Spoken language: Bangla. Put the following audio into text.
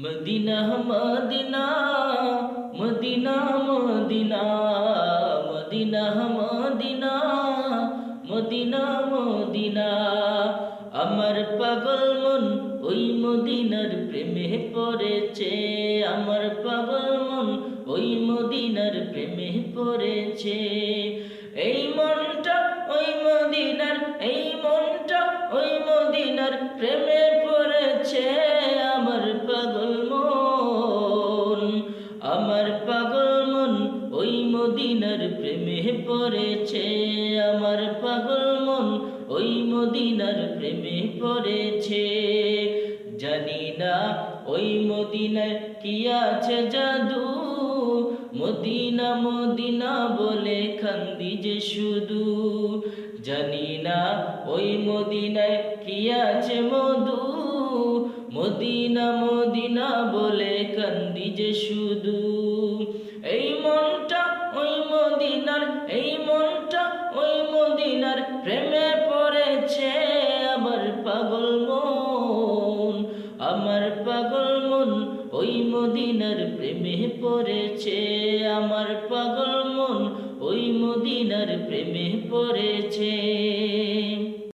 Medina Medina Medina Medina Medina Medina Medina Medina আমার পাগল মন ওই মদিনার প্রেমে পড়েছে। আমার পাগল মন ওই মদিনার প্রেমে পড়েছে। এই মনটা ওই মদিনার, এই মনটা ওই মদিনার প্রেমে পড়েছে। আমার পাগল মন, আমার পাগল মন ওই মদিনার প্রেমে পড়েছে। আমার পাগল মন ওই মদিনার প্রেমে পড়েছে। জানি না ওই মদিনায় কি আছে জাদু, মদিনা মদিনা বলে কান্দি যে শুধু। জানি না ওই মদিনায় কি আছে মধু, মদিনা মদিনা বলে কান্দি যে শুধু। এই মনটা ওই মদিনার, এই মনটা ওই মদিনার প্রেমে পড়েছে। আমার পাগল মন, আমার পাগল মন ওই মদিনার প্রেমে পড়েছে। আমার পাগল মন ওই মদিনার প্রেমে পড়েছে।